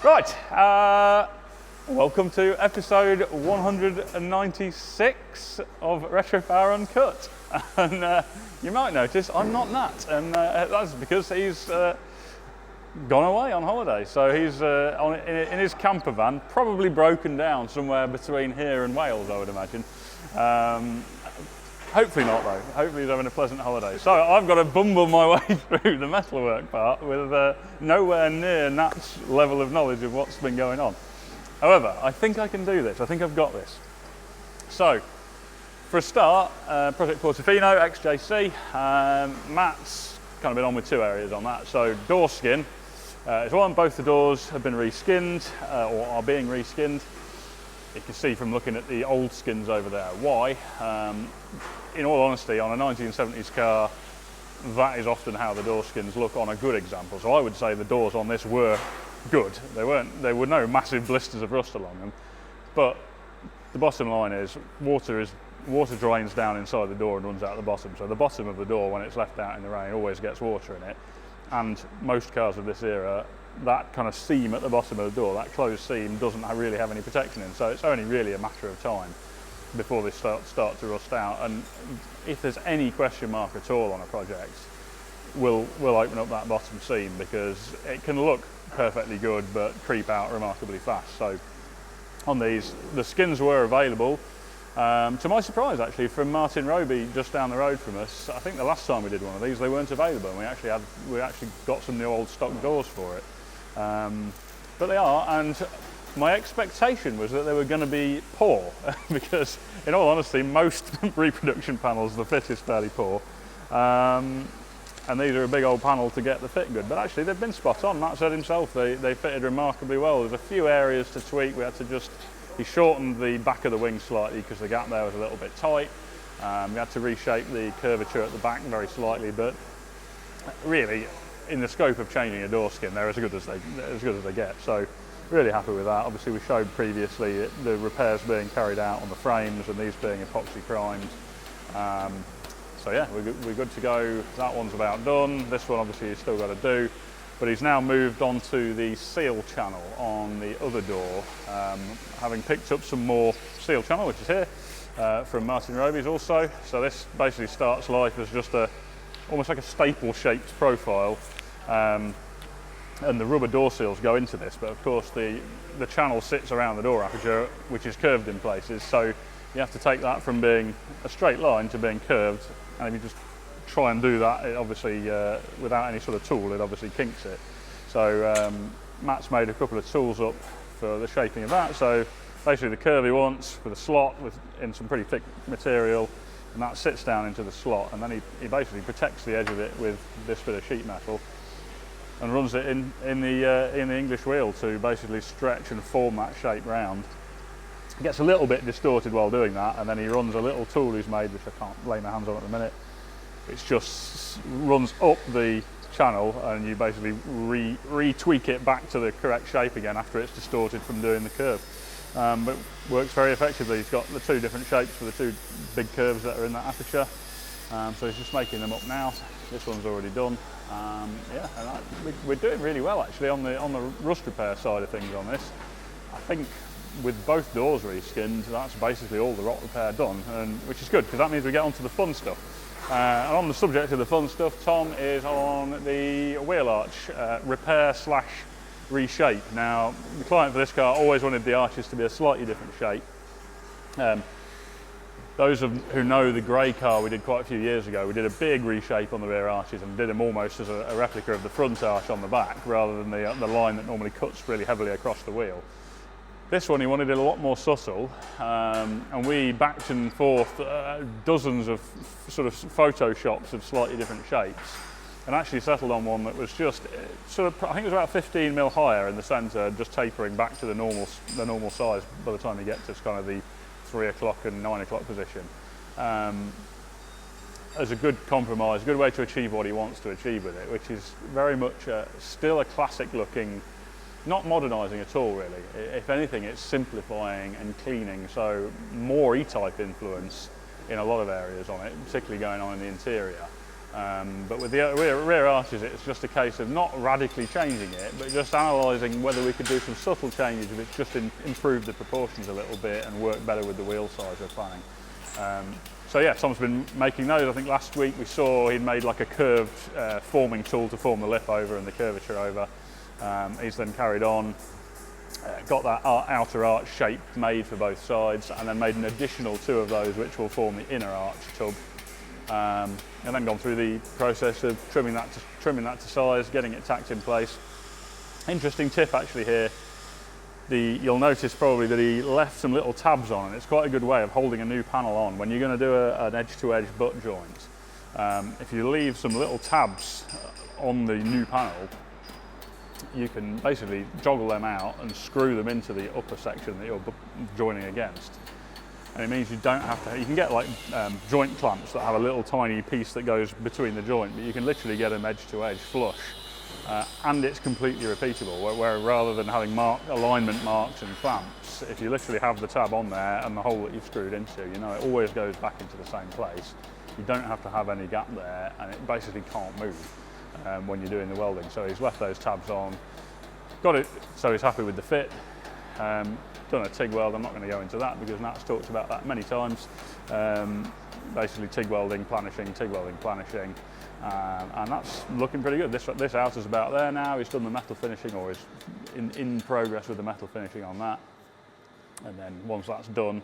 Right, welcome to episode 196 of Retropower Uncut. And you might notice I'm not Nat, and that's because he's gone away on holiday. So he's in his camper van, probably broken down somewhere between here and Wales, I would imagine. Hopefully not though, hopefully he's having a pleasant holiday. So I've got to bumble my way through the metalwork part with nowhere near Nat's level of knowledge of what's been going on. However, I think I can do this, I think I've got this. So, for a start, Project Portofino, XJC, Matt's kind of been on with two areas on that. So door skin, is one, both the doors have been reskinned, or are being reskinned. You can see from looking at the old skins over there why. In all honesty, on a 1970s car, that is often how the door skins look on a good example. So I would say the doors on this were good. There were no massive blisters of rust along them. But the bottom line is water drains down inside the door and runs out the bottom. So the bottom of the door, when it's left out in the rain, always gets water in it. And most cars of this era, that kind of seam at the bottom of the door, that closed seam, doesn't really have any protection in. So it's only really a matter of time before they start to rust out. And if there's any question mark at all on a project, we'll open up that bottom seam, because it can look perfectly good but creep out remarkably fast. So on these, the skins were available. To my surprise, actually, from Martin Roby just down the road from us. I think the last time we did one of these, they weren't available, and we actually got some new old stock doors for it. But they are, and my expectation was that they were going to be poor, because in all honesty, most reproduction panels, the fit is fairly poor. And these are a big old panel to get the fit good, but actually they've been spot on. Matt said himself they fitted remarkably well. There's a few areas to tweak. He shortened the back of the wing slightly because the gap there was a little bit tight. We had to reshape the curvature at the back very slightly, but really, in the scope of changing a door skin, they're as good as they get. So really happy with that. Obviously we showed previously the repairs being carried out on the frames and these being epoxy primed. So yeah, we're good to go. That one's about done. This one obviously he's still got to do, but he's now moved on to the seal channel on the other door, having picked up some more seal channel, which is here, from Martin Roby's also. So this basically starts life as just almost like a staple shaped profile, and the rubber door seals go into this, but of course the channel sits around the door aperture, which is curved in places, so you have to take that from being a straight line to being curved, and if you just try and do that, it obviously without any sort of tool, it obviously kinks it. So Matt's made a couple of tools up for the shaping of that. So basically the curve he wants with a slot in some pretty thick material, and that sits down into the slot, and then he basically protects the edge of it with this bit of sheet metal and runs it in the English wheel to basically stretch and form that shape round. It gets a little bit distorted while doing that, and then he runs a little tool he's made, which I can't lay my hands on at the minute. It just runs up the channel, and you basically re-tweak it back to the correct shape again after it's distorted from doing the curve. But works very effectively. He's got the two different shapes for the two big curves that are in that aperture. So he's just making them up now. This one's already done. Yeah, and we're doing really well actually on the rust repair side of things on this. I think with both doors reskinned, that's basically all the rot repair done, and which is good because that means we get onto the fun stuff. And on the subject of the fun stuff, Tom is on the wheel arch repair / reshape. Now, the client for this car always wanted the arches to be a slightly different shape. Those who know the grey car we did quite a few years ago, we did a big reshape on the rear arches and did them almost as a replica of the front arch on the back, rather than the line that normally cuts really heavily across the wheel. This one he wanted it a lot more subtle, and we backed and forth dozens of sort of photoshops of slightly different shapes, and actually settled on one that was just sort of, I think it was about 15 mil higher in the centre, just tapering back to the normal size by the time you get to kind of the 3 o'clock and 9 o'clock position. As a good compromise, good way to achieve what he wants to achieve with it, which is very much still a classic looking, not modernising at all really. If anything, it's simplifying and cleaning, so more E-type influence in a lot of areas on it, particularly going on in the interior. But with the rear arches, it's just a case of not radically changing it, but just analysing whether we could do some subtle changes which just improve the proportions a little bit and work better with the wheel size we're planning. So yeah, Tom's been making those. I think last week we saw he'd made like a curved forming tool to form the lip over and the curvature over. He's then carried on, got that outer arch shape made for both sides, and then made an additional 2 of those which will form the inner arch tub. And then gone through the process of trimming that to size, getting it tacked in place. Interesting tip actually here. You'll notice probably that he left some little tabs on, and it's quite a good way of holding a new panel on. When you're going to do an edge-to-edge butt joint, if you leave some little tabs on the new panel, you can basically joggle them out and screw them into the upper section that you're joining against. And it means you don't have to, you can get like joint clamps that have a little tiny piece that goes between the joint, but you can literally get them edge to edge flush. And it's completely repeatable, where rather than having alignment marks and clamps, if you literally have the tab on there and the hole that you've screwed into, you know, it always goes back into the same place. You don't have to have any gap there, and it basically can't move when you're doing the welding. So he's left those tabs on, got it, so he's happy with the fit. Done a TIG weld. I'm not going to go into that because Nat's talked about that many times. Basically TIG welding, planishing, TIG welding, planishing. And that's looking pretty good. This outer's about there now. He's done the metal finishing, or is in progress with the metal finishing on that. And then once that's done,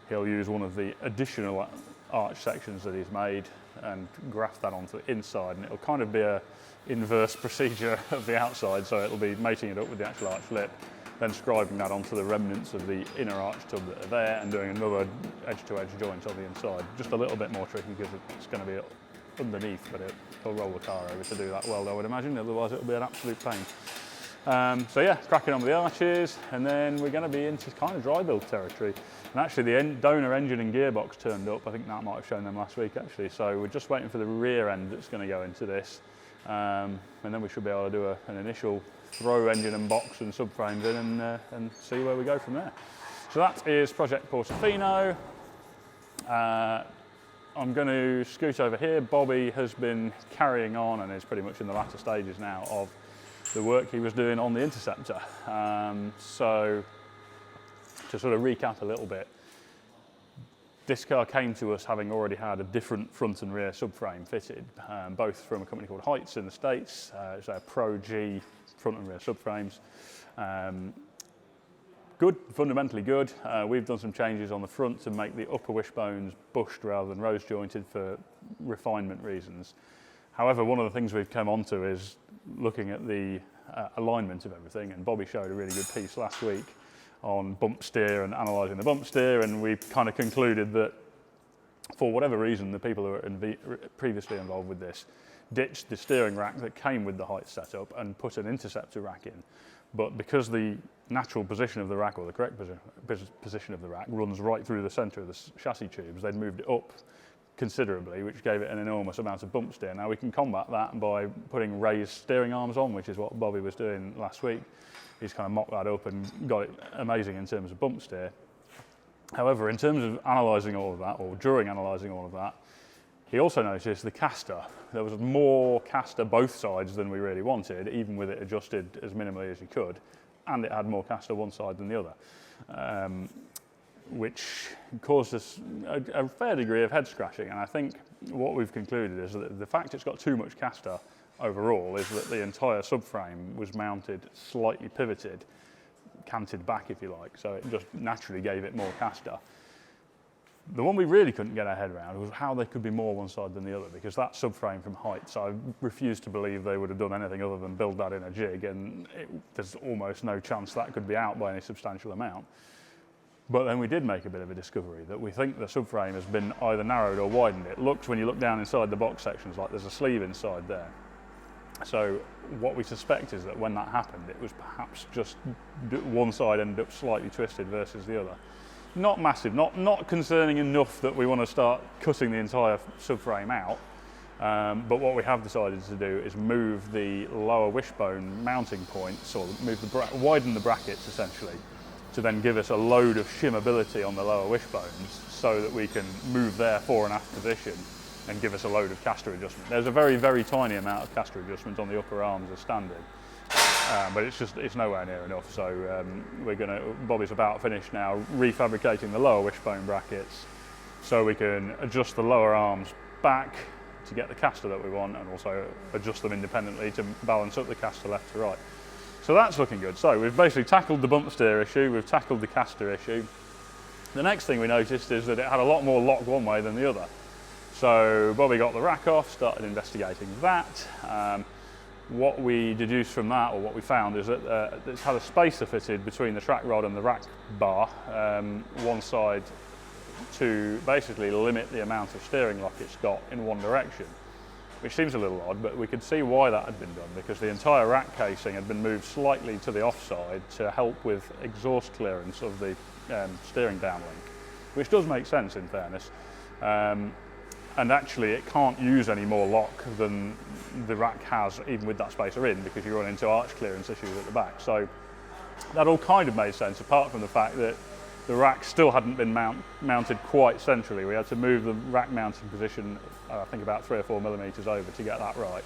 he'll use one of the additional arch sections that he's made and graft that onto the inside, and it'll kind of be a inverse procedure of the outside. So it'll be mating it up with the actual arch lip, then scribing that onto the remnants of the inner arch tub that are there, and doing another edge-to-edge joint on the inside. Just a little bit more tricky because it's going to be underneath, but he'll roll the car over to do that weld, I would imagine, otherwise it'll be an absolute pain. So yeah, cracking on with the arches, and then we're going to be into kind of dry build territory. And actually the donor engine and gearbox turned up. I think Nat might have shown them last week actually, so we're just waiting for the rear end that's going to go into this. And then we should be able to do an initial throw engine and box and subframes in and see where we go from there. So that is Project Portofino. I'm going to scoot over here. Bobby has been carrying on and is pretty much in the latter stages now of the work he was doing on the Interceptor. So to sort of recap a little bit, this car came to us having already had a different front and rear subframe fitted, both from a company called Heights in the States. It's a Pro G front and rear subframes. Good, fundamentally good. We've done some changes on the front to make the upper wishbones bushed rather than rose jointed for refinement reasons. However, one of the things we've come onto is looking at the alignment of everything, and Bobby showed a really good piece last week on bump steer and analysing the bump steer, and we kind of concluded that for whatever reason the people who were previously involved with this ditched the steering rack that came with the Heights setup and put an Interceptor rack in. But because the natural position of the rack, or the correct position of the rack, runs right through the centre of the chassis tubes, they'd moved it up considerably, which gave it an enormous amount of bump steer. Now we can combat that by putting raised steering arms on, which is what Bobby was doing last week. He's kind of mocked that up and got it amazing in terms of bump steer. However, in terms of analysing all of that, or during analysing all of that, he also noticed the caster. There was more caster both sides than we really wanted, even with it adjusted as minimally as you could, and it had more caster one side than the other, which caused us a fair degree of head scratching. And I think what we've concluded is that the fact it's got too much caster overall is that the entire subframe was mounted slightly pivoted, canted back if you like, so it just naturally gave it more caster. The one we really couldn't get our head around was how they could be more one side than the other, because that subframe from Heights, I refuse to believe they would have done anything other than build that in a jig, and there's almost no chance that could be out by any substantial amount. But then we did make a bit of a discovery that we think the subframe has been either narrowed or widened. It looks, when you look down inside the box sections, like there's a sleeve inside there. So what we suspect is that when that happened, it was perhaps just one side ended up slightly twisted versus the other. Not massive, not concerning enough that we want to start cutting the entire subframe out. But what we have decided to do is move the lower wishbone mounting points, or widen the brackets essentially, to then give us a load of shimmability on the lower wishbones, so that we can move their fore and aft position and give us a load of caster adjustment. There's a very, very tiny amount of caster adjustment on the upper arms as standard, but it's nowhere near enough. So Bobby's about finished now refabricating the lower wishbone brackets so we can adjust the lower arms back to get the caster that we want, and also adjust them independently to balance up the caster left to right. So that's looking good. So we've basically tackled the bump steer issue, we've tackled the caster issue. The next thing we noticed is that it had a lot more lock one way than the other. So Bobby got the rack off, started investigating that. What we deduced from that, or what we found, is that it's had a spacer fitted between the track rod and the rack bar, one side, to basically limit the amount of steering lock it's got in one direction, which seems a little odd, but we could see why that had been done, because the entire rack casing had been moved slightly to the offside to help with exhaust clearance of the steering downlink, which does make sense in fairness. And actually it can't use any more lock than the rack has, even with that spacer in, because you run into arch clearance issues at the back. So that all kind of made sense, apart from the fact that the rack still hadn't been mounted quite centrally. We had to move the rack mounting position, I think about 3 or 4 millimeters over to get that right.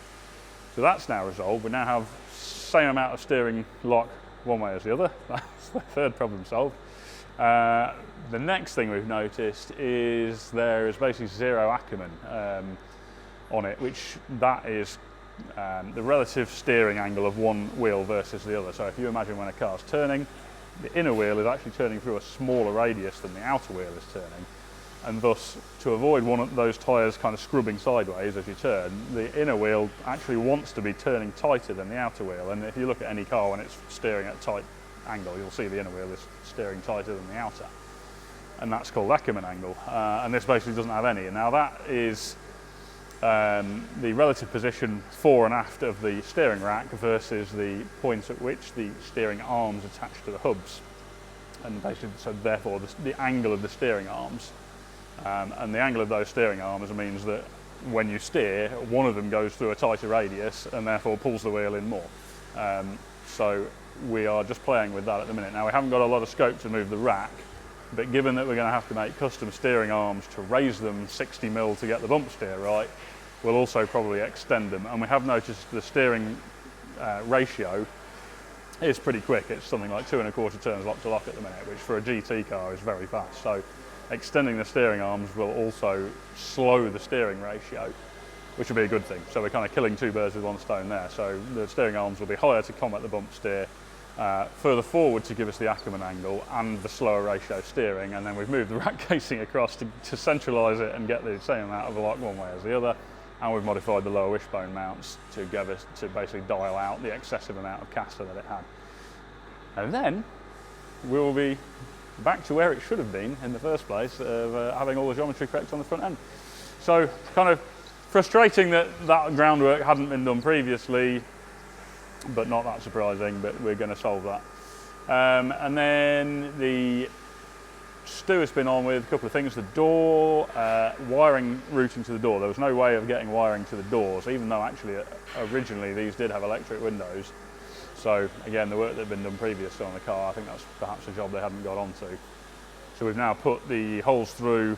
So that's now resolved. We now have the same amount of steering lock one way as the other. That's the third problem solved. The next thing we've noticed is there is basically 0 Ackerman on it, which that is the relative steering angle of one wheel versus the other. So if you imagine when a car's turning, the inner wheel is actually turning through a smaller radius than the outer wheel is turning, and thus, to avoid one of those tyres kind of scrubbing sideways as you turn, the inner wheel actually wants to be turning tighter than the outer wheel. And if you look at any car when it's steering at a tight angle, you'll see the inner wheel is steering tighter than the outer, and that's called Ackerman angle, and this basically doesn't have any. And now that is the relative position fore and aft of the steering rack versus the points at which the steering arms attach to the hubs, and basically, so therefore the angle of the steering arms, and the angle of those steering arms means that when you steer, one of them goes through a tighter radius and therefore pulls the wheel in more. So we are just playing with that at the minute. Now we haven't got a lot of scope to move the rack, but given that we're going to have to make custom steering arms to raise them 60 mil to get the bump steer right, we'll also probably extend them. And we have noticed the steering ratio is pretty quick. It's something like 2 1/4 turns lock to lock at the minute, which for a GT car is very fast. So extending the steering arms will also slow the steering ratio, which will be a good thing. So we're kind of killing 2 birds with 1 stone there. So the steering arms will be higher to combat the bump steer, further forward to give us the Ackerman angle and the slower ratio steering, and then we've moved the rack casing across to centralise it and get the same amount of lock one way as the other, and we've modified the lower wishbone mounts to basically dial out the excessive amount of caster that it had. And then we will be back to where it should have been in the first place, of having all the geometry correct on the front end. So kind of frustrating that that groundwork hadn't been done previously, but not that surprising, but we're going to solve that. And then the Stu has been on with a couple of things. The door, wiring routing to the door. There was no way of getting wiring to the doors, even though actually originally these did have electric windows. So again, the work that had been done previously on the car, I think that's perhaps a job they hadn't got onto. So we've now put the holes through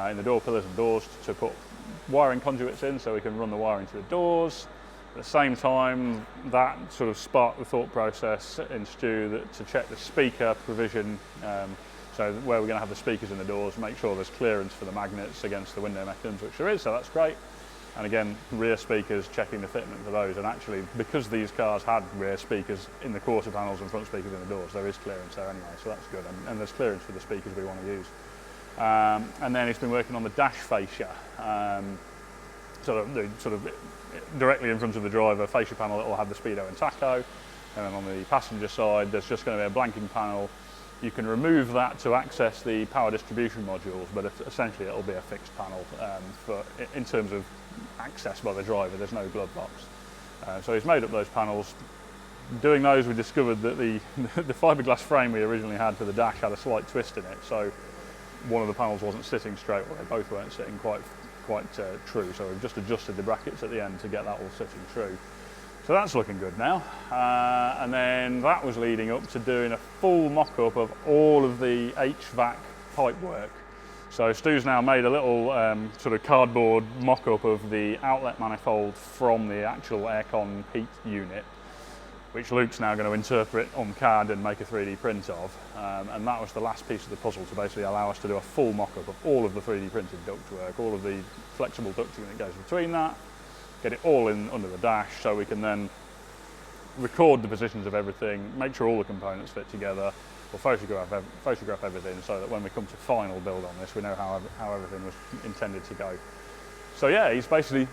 in the door pillars and doors to put wiring conduits in, so we can run the wiring to the doors. At the same time, that sort of sparked the thought process in Stu to check the speaker provision, so where we're going to have the speakers in the doors, make sure there's clearance for the magnets against the window mechanisms, which there is, so that's great. And again, rear speakers, checking the fitment for those, and actually, because these cars had rear speakers in the quarter panels and front speakers in the doors, there is clearance there anyway, so that's good, and there's clearance for the speakers we want to use. And then he's been working on the dash fascia, sort of directly in front of the driver fascia panel that will have the speedo and tacho, and then on the passenger side there's just going to be a blanking panel. You can remove that to access the power distribution modules, but essentially it'll be a fixed panel in terms of access by the driver. There's no glove box. So he's made up those panels. Doing those, we discovered that the fiberglass frame we originally had for the dash had a slight twist in it, so one of the panels wasn't sitting straight, or they both weren't sitting quite true, so we've just adjusted the brackets at the end to get that all sitting true. So that's looking good now. And then that was leading up to doing a full mock-up of all of the HVAC pipe work. So Stu's now made a little sort of cardboard mock-up of the outlet manifold from the actual aircon heat unit, which Luke's now going to interpret on CAD and make a 3D print of. And that was the last piece of the puzzle to basically allow us to do a full mock-up of all of the 3D printed ductwork, all of the flexible ducting that goes between that, get it all in under the dash so we can then record the positions of everything, make sure all the components fit together, or photograph everything so that when we come to final build on this, we know how everything was intended to go. So yeah, he's basically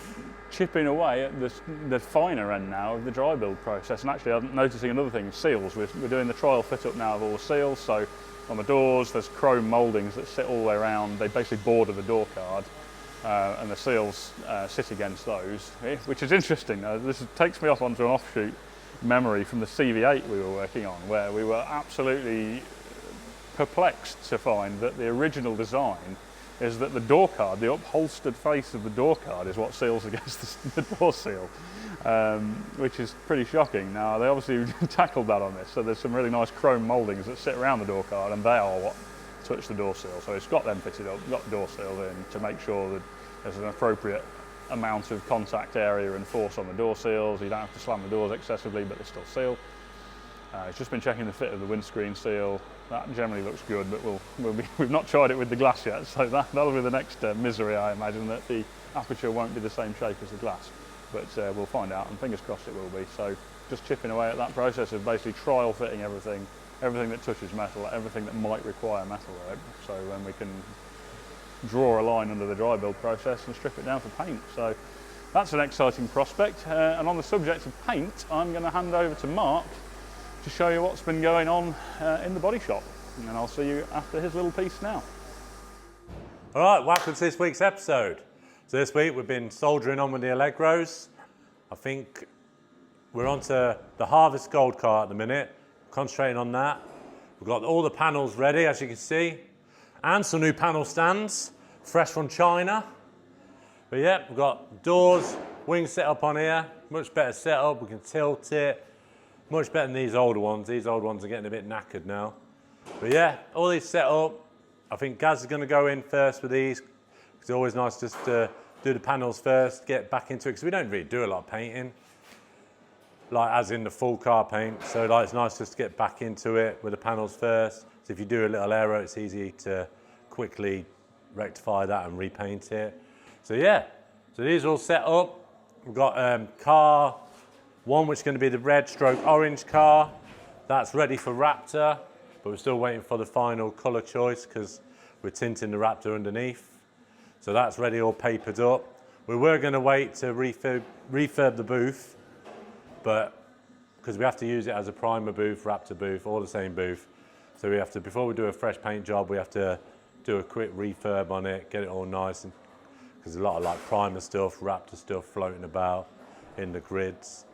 chipping away at the finer end now of the dry build process. And actually I'm noticing another thing, seals. We're doing the trial fit up now of all the seals. So on the doors, there's chrome mouldings that sit all the way around. They basically border the door card. And the seals sit against those, which is interesting. This takes me off onto an offshoot memory from the CV8 we were working on, where we were absolutely perplexed to find that the original design is that the door card, the upholstered face of the door card, is what seals against the door seal, which is pretty shocking. Now they obviously tackled that on this, so there's some really nice chrome mouldings that sit around the door card, and they are what touch the door seal. So it's got them fitted up, got the door seals in to make sure that there's an appropriate amount of contact area and force on the door seals. You don't have to slam the doors excessively, but they still seal. It's just been checking the fit of the windscreen seal. That generally looks good, but we've not tried it with the glass yet, so that'll be the next misery, I imagine, that the aperture won't be the same shape as the glass. But we'll find out, and fingers crossed it will be. So just chipping away at that process of basically trial fitting everything that touches metal, everything that might require metalwork, so then we can draw a line under the dry build process and strip it down for paint. So that's an exciting prospect. And on the subject of paint, I'm going to hand over to Mark to show you what's been going on in the body shop. And I'll see you after his little piece now. All right, welcome to this week's episode. So this week we've been soldering on with the Allegros. I think we're on to the Harvest Gold car at the minute, concentrating on that. We've got all the panels ready, as you can see, and some new panel stands, fresh from China. But yeah, we've got doors, wing setup on here, much better setup, we can tilt it, much better than these older ones. These old ones are getting a bit knackered now. But yeah, all these set up. I think Gaz is going to go in first with these. It's always nice just to do the panels first, get back into it, because we don't really do a lot of painting, like as in the full car paint. So like, it's nice just to get back into it with the panels first. So if you do a little error, it's easy to quickly rectify that and repaint it. So yeah, so these are all set up. We've got car one, which is going to be the red stroke orange car. That's ready for Raptor, but we're still waiting for the final colour choice because we're tinting the Raptor underneath. So that's ready, all papered up. We were going to wait to refurb the booth, but because we have to use it as a primer booth, Raptor booth, all the same booth. So we have to, before we do a fresh paint job, we have to do a quick refurb on it, get it all nice, because there's a lot of like primer stuff, Raptor stuff floating about in the grids.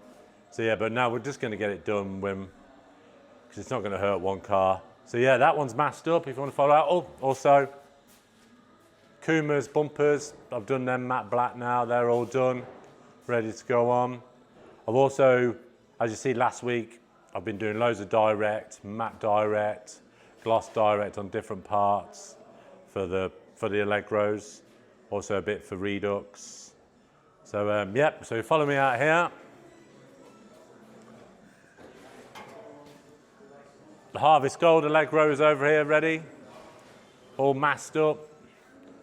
So yeah, but now we're just going to get it done because it's not going to hurt one car. So yeah, that one's masked up if you want to follow out. Oh, also, Kuma's bumpers, I've done them matte black now, they're all done, ready to go on. I've also, as you see last week, I've been doing loads of direct, matte direct, gloss direct on different parts for the Allegros, also a bit for Redux. So yep, so follow me out here. The Harvest Gold Allegros over here ready, all masked up,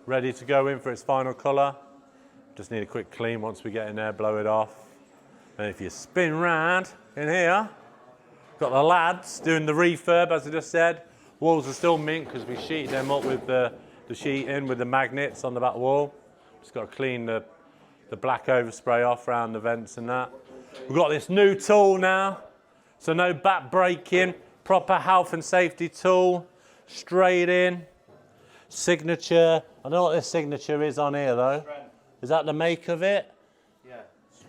ready to go in for its final colour. Just need a quick clean once we get in there, blow it off. And if you spin round in here, got the lads doing the refurb, as I just said. Walls are still mint because we sheeted them up with the sheeting with the magnets on the back wall. Just got to clean the black overspray off around the vents and that. We've got this new tool now, so no back braking, proper health and safety tool, straight in. Signature, I don't know what this signature is on here though. Is that the make of it? Yeah.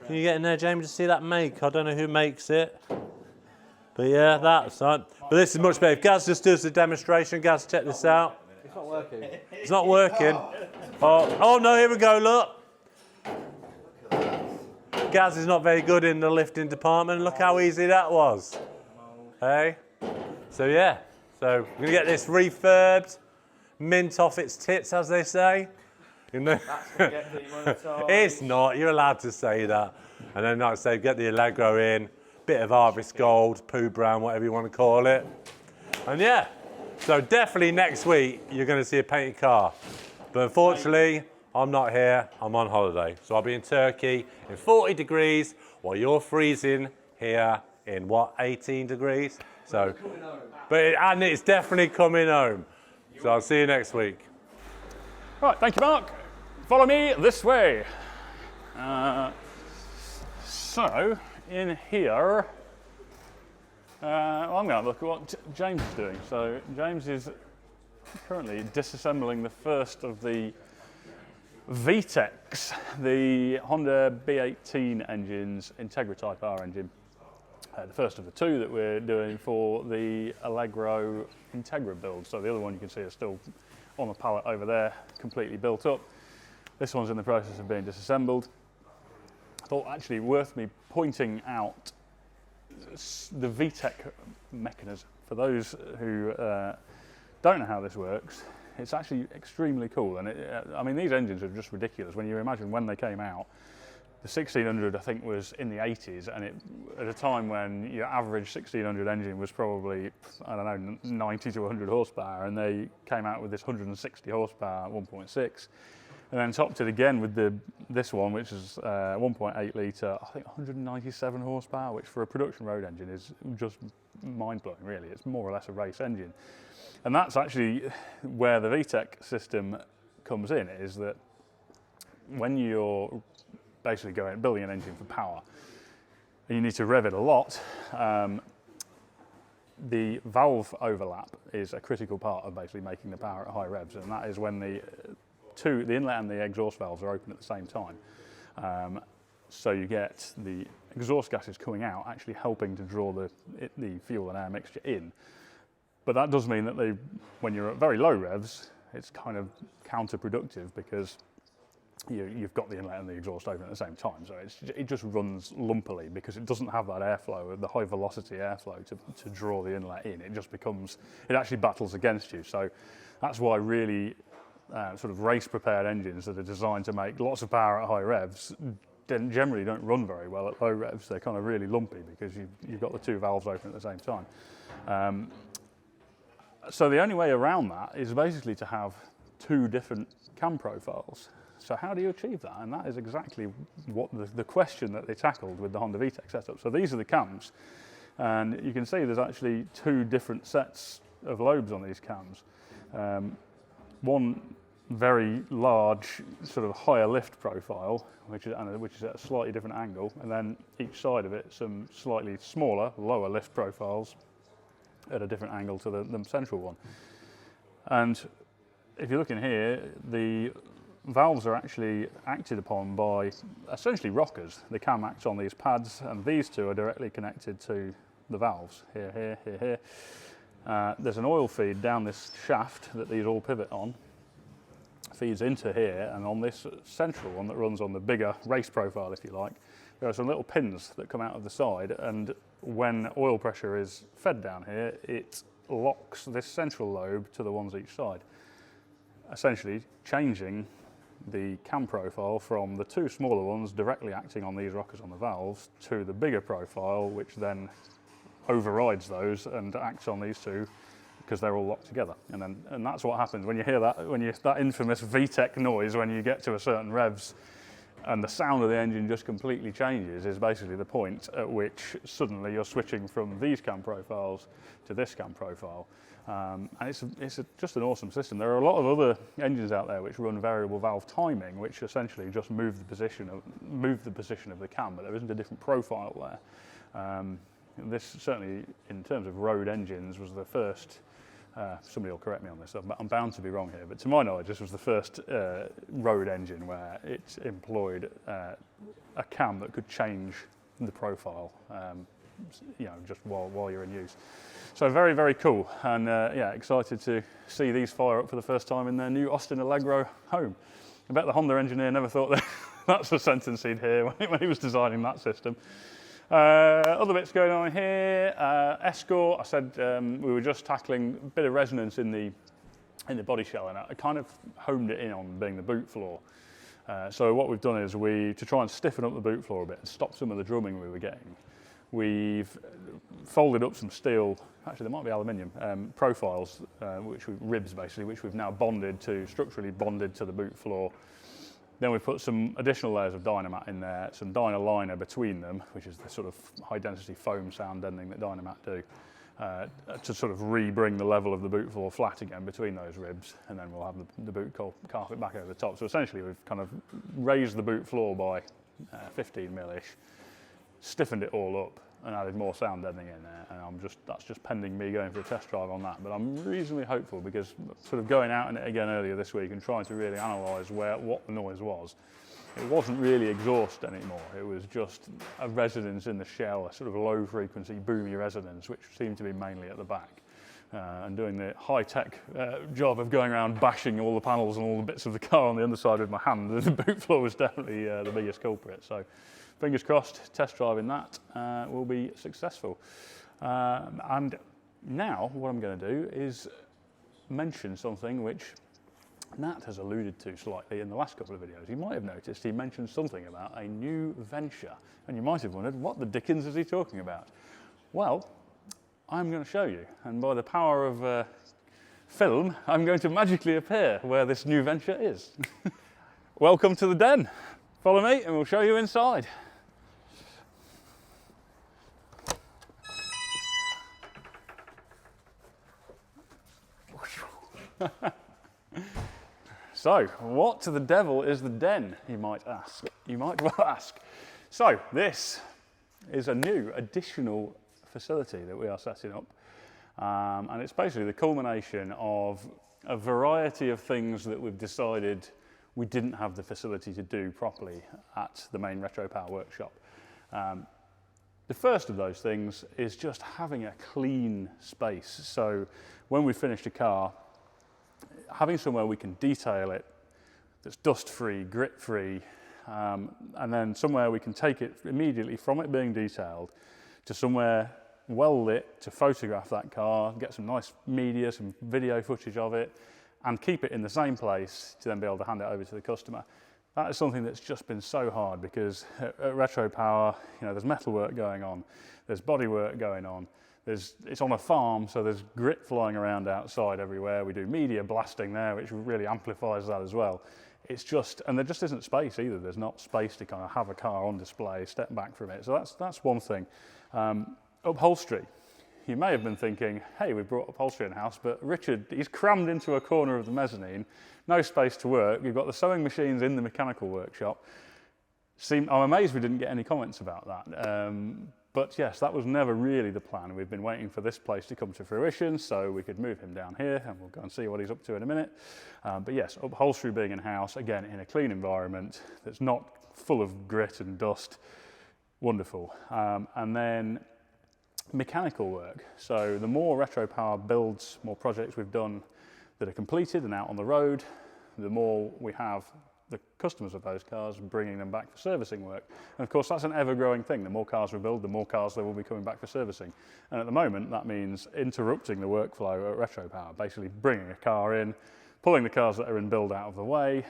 Can you get in there, Jamie, to see that make? I don't know who makes it. But yeah, that's right. But this is much better. If Gaz just does the demonstration, Gaz, check this out. It's not working. It's not working. Oh no, here we go, look. Gaz is not very good in the lifting department. Look how easy that was. Hey? So yeah, so we're gonna get this refurbed, mint off its tits, as they say. You know? That's going to get demonetised. It's not, you're allowed to say that. And then, like I say, get the Allegro in, bit of Harvest Gold, poo brown, whatever you want to call it. And yeah, so definitely next week you're going to see a painted car. But unfortunately, I'm not here, I'm on holiday. So I'll be in Turkey in 40 degrees while you're freezing here in what, 18 degrees? So, and it's definitely coming home. So I'll see you next week. Right, thank you, Mark. Follow me this way. So, in here, I'm going to look at what James is doing. So, James is currently disassembling the first of the VTECs, the Honda B18 engine's Integra Type R engine. The first of the two that we're doing for the Allegro Integra build. So the other one you can see is still on the pallet over there, completely built up. This one's in the process of being disassembled. I thought actually worth me pointing out the VTEC mechanism. For those who don't know how this works, it's actually extremely cool. And I mean, these engines are just ridiculous. When you imagine when they came out, the 1600 I think was in the 80s, and at a time when your average 1600 engine was probably, I don't know, 90 to 100 horsepower, and they came out with this 160 horsepower 1.6, and then topped it again with this one, which is 1.8 litre, I think 197 horsepower, which for a production road engine is just mind-blowing, really. It's more or less a race engine. And that's actually where the VTEC system comes in, is that when you're basically building an engine for power, and you need to rev it a lot, the valve overlap is a critical part of basically making the power at high revs, and that is when the inlet and the exhaust valves are open at the same time. So you get the exhaust gases coming out, actually helping to draw the fuel and air mixture in. But that does mean that when you're at very low revs, it's kind of counterproductive, because you've got the inlet and the exhaust open at the same time, so it just runs lumpily because it doesn't have that airflow, the high velocity airflow to draw the inlet in. It actually battles against you. So that's why really sort of race prepared engines that are designed to make lots of power at high revs generally don't run very well at low revs. They're kind of really lumpy because you've got the two valves open at the same time. So the only way around that is basically to have two different cam profiles. So how do you achieve that? And that is exactly what the question that they tackled with the Honda VTEC setup. So these are the cams, and you can see there's actually two different sets of lobes on these cams. One very large, sort of higher lift profile, which is at a slightly different angle, and then each side of it some slightly smaller, lower lift profiles at a different angle to the central one. And if you look in here, the valves are actually acted upon by essentially rockers. The cam acts on these pads, and these two are directly connected to the valves. Here. There's an oil feed down this shaft that these all pivot on, feeds into here, and on this central one that runs on the bigger race profile, if you like, there are some little pins that come out of the side, and when oil pressure is fed down here, it locks this central lobe to the ones each side, essentially changing the cam profile from the two smaller ones directly acting on these rockers on the valves to the bigger profile, which then overrides those and acts on these two because they're all locked together. And that's what happens when you hear that infamous VTEC noise when you get to a certain revs, and the sound of the engine just completely changes, is basically the point at which suddenly you're switching from these cam profiles to this cam profile. And it's just an awesome system. There are a lot of other engines out there which run variable valve timing, which essentially just move the position of the cam, but there isn't a different profile there. This certainly, in terms of road engines, was the first. Somebody will correct me on this. I'm bound to be wrong here, but to my knowledge, this was the first road engine where it employed a cam that could change the profile, just while you're in use. So very, very cool, and excited to see these fire up for the first time in their new Austin Allegro home. I bet the Honda engineer never thought that that's the sentence he'd hear when he was designing that system. Other bits going on here, Escort. I said we were just tackling a bit of resonance in the in the body shell, and I kind of homed it in on being the boot floor. So what we've done is to try and stiffen up the boot floor a bit and stop some of the drumming we were getting, we've folded up some steel, actually there might be aluminium, profiles, ribs basically, which we've now structurally bonded to the boot floor. Then we've put some additional layers of Dynamat in there, some Dynaliner between them, which is the sort of high density foam sound deadening that Dynamat do, to sort of re-bring the level of the boot floor flat again between those ribs, and then we'll have the boot carpet back over the top. So essentially we've kind of raised the boot floor by 15 mil-ish, stiffened it all up and added more sound deadening in there, and that's just pending me going for a test drive on that. But I'm reasonably hopeful, because sort of going out in it again earlier this week and trying to really analyse what the noise was, it wasn't really exhaust anymore. It was just a resonance in the shell, a sort of low frequency boomy resonance, which seemed to be mainly at the back. And doing the high-tech job of going around bashing all the panels and all the bits of the car on the underside with my hand, the boot floor was definitely the biggest culprit. So fingers crossed, test driving that will be successful. And now what I'm going to do is mention something which Nat has alluded to slightly in the last couple of videos. You might have noticed he mentioned something about a new venture, and you might have wondered, what the dickens is he talking about? Well, I'm going to show you, and by the power of film, I'm going to magically appear where this new venture is. Welcome to the den. Follow me and we'll show you inside. So, what the devil is the den, you might ask? You might well ask. So, this is a new additional facility that we are setting up, and it's basically the culmination of a variety of things that we've decided we didn't have the facility to do properly at the main Retropower workshop. The first of those things is just having a clean space. So when we finished a car, having somewhere we can detail it that's dust-free, grit-free, and then somewhere we can take it immediately from it being detailed to somewhere well lit to photograph that car, get some nice media, some video footage of it, and keep it in the same place to then be able to hand it over to the customer. That is something that's just been so hard, because at Retropower, there's metalwork going on, there's bodywork going on, it's on a farm, so there's grit flying around outside everywhere. We do media blasting there, which really amplifies that as well. And there just isn't space either. There's not space to kind of have a car on display, step back from it. So that's one thing. Upholstery. You may have been thinking, hey, we've brought upholstery in-house, but Richard, he's crammed into a corner of the mezzanine, no space to work. You've got the sewing machines in the mechanical workshop. I'm amazed we didn't get any comments about that. But yes, that was never really the plan. We've been waiting for this place to come to fruition so we could move him down here, and we'll go and see what he's up to in a minute. But yes, upholstery being in-house, again, in a clean environment that's not full of grit and dust, wonderful. And then mechanical work. So the more Retropower builds, more projects we've done that are completed and out on the road, the more we have the customers of those cars bringing them back for servicing work. And of course, that's an ever-growing thing. The more cars we build, the more cars there will be coming back for servicing. And at the moment, that means interrupting the workflow at Retropower, basically bringing a car in, pulling the cars that are in build out of the way,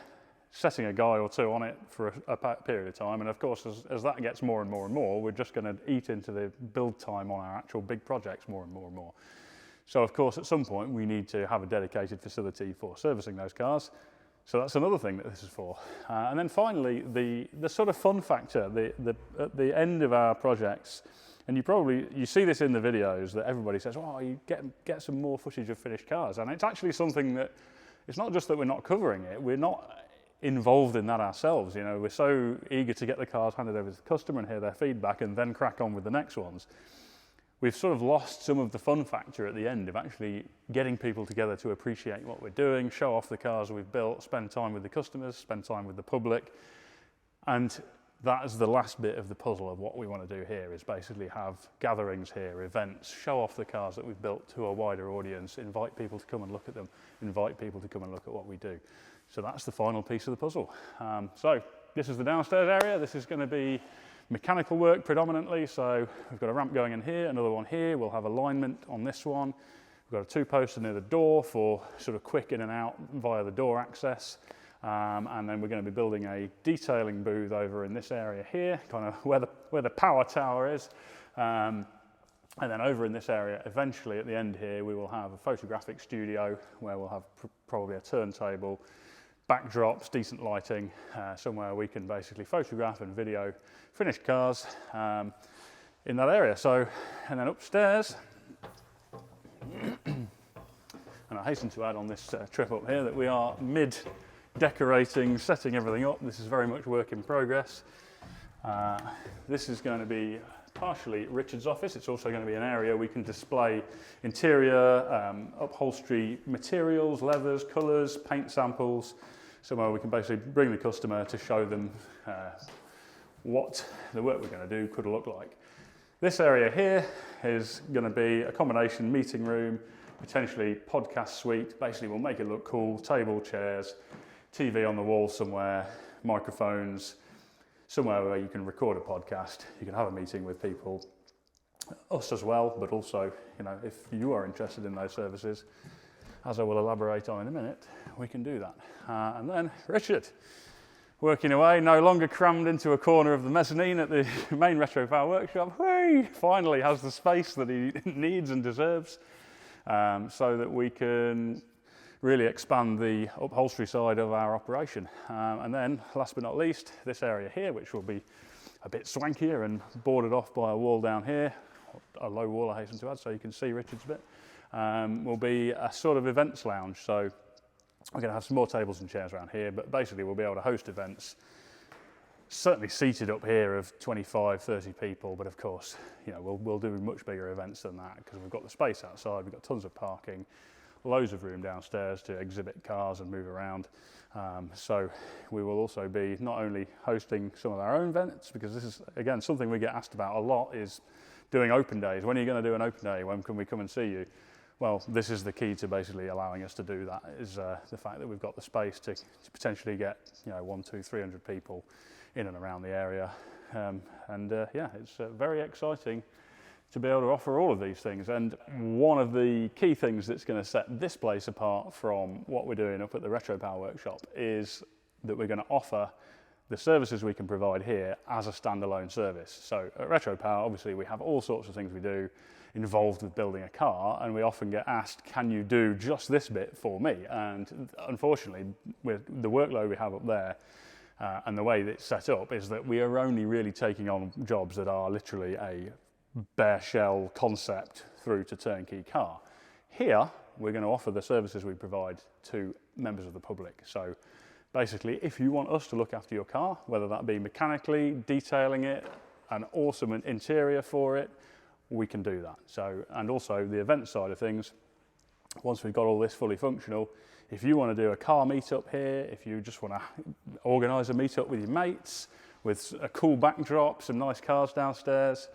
setting a guy or two on it for a period of time. And of course, as that gets more and more and more, we're just going to eat into the build time on our actual big projects more and more and more. So of course, at some point, we need to have a dedicated facility for servicing those cars. So that's another thing that this is for. And then finally, the sort of fun factor, at the end of our projects, and you see this in the videos that everybody says, oh, you get some more footage of finished cars. And it's actually something that, it's not just that we're not covering it, we're not involved in that ourselves. We're so eager to get the cars handed over to the customer and hear their feedback and then crack on with the next ones. We've sort of lost some of the fun factor at the end of actually getting people together to appreciate what we're doing, show off the cars we've built, spend time with the customers, spend time with the public. And that is the last bit of the puzzle of what we want to do here, is basically have gatherings here, events, show off the cars that we've built to a wider audience, invite people to come and look at them, invite people to come and look at what we do. So that's the final piece of the puzzle. So this is the downstairs area. This is going to be mechanical work predominantly. So we've got a ramp going in here, another one here. We'll have alignment on this one. We've got a 2-poster near the door for sort of quick in and out via the door access. And then we're going to be building a detailing booth over in this area here, kind of where the power tower is. And then over in this area, eventually at the end here, we will have a photographic studio where we'll have probably a turntable, backdrops, decent lighting, somewhere we can basically photograph and video finished cars in that area. So, and then upstairs, and I hasten to add on this trip up here that we are mid-decorating, setting everything up. This is very much work in progress. This is going to be partially Richard's office. It's also going to be an area we can display interior, upholstery materials, leathers, colours, paint samples, somewhere we can basically bring the customer to show them what the work we're going to do could look like. This area here is going to be a combination meeting room, potentially podcast suite. Basically, we'll make it look cool, table, chairs, TV on the wall somewhere, microphones, somewhere where you can record a podcast, you can have a meeting with people, us as well, but also, you know, if you are interested in those services, as I will elaborate on in a minute, we can do that. And then Richard, working away, no longer crammed into a corner of the mezzanine at the main Retropower workshop. He finally has the space that he needs and deserves, so that we can really expand the upholstery side of our operation. And then, last but not least, this area here, which will be a bit swankier and boarded off by a wall down here, a low wall I hasten to add so you can see Richard's bit, will be a sort of events lounge. So we're going to have some more tables and chairs around here, but basically we'll be able to host events, certainly seated up here of 25, 30 people, but of course, you know, we'll do much bigger events than that because we've got the space outside, we've got tons of parking, loads of room downstairs to exhibit cars and move around. So we will also be not only hosting some of our own events, because this is, again, something we get asked about a lot, is doing open days. When are you going to do an open day? When can we come and see you? Well, this is the key to basically allowing us to do that, is the fact that we've got the space to potentially get, you know, 100, 200, 300 people in and around the area. Yeah, it's very exciting to be able to offer all of these things. And one of the key things that's going to set this place apart from what we're doing up at the Retropower workshop is that we're going to offer the services we can provide here as a standalone service. So at Retropower, obviously we have all sorts of things we do involved with building a car, and we often get asked, can you do just this bit for me? And unfortunately, with the workload we have up there, and the way that it's set up, is that we are only really taking on jobs that are literally a bare shell concept through to turnkey car. Here, we're going to offer the services we provide to members of the public. So basically, if you want us to look after your car, whether that be mechanically, detailing it, an awesome interior for it, we can do that. So, and also the event side of things, once we've got all this fully functional, if you want to do a car meetup here, if you just want to organise a meetup with your mates, with a cool backdrop, some nice cars downstairs,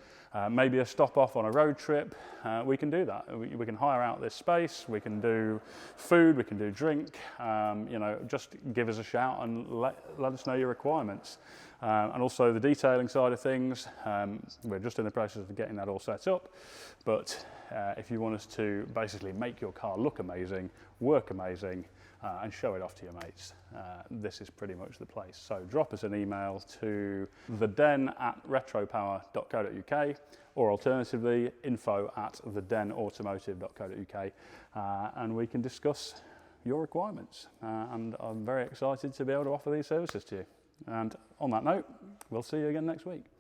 maybe a stop off on a road trip, we can do that. We can hire out this space, we can do food, we can do drink, you know, just give us a shout and let us know your requirements. And also the detailing side of things, we're just in the process of getting that all set up, but if you want us to basically make your car look amazing, work amazing, and show it off to your mates, this is pretty much the place. So drop us an email to theden@retropower.co.uk, or alternatively info@thedenautomotive.co.uk, and we can discuss your requirements. And I'm very excited to be able to offer these services to you. And on that note, we'll see you again next week.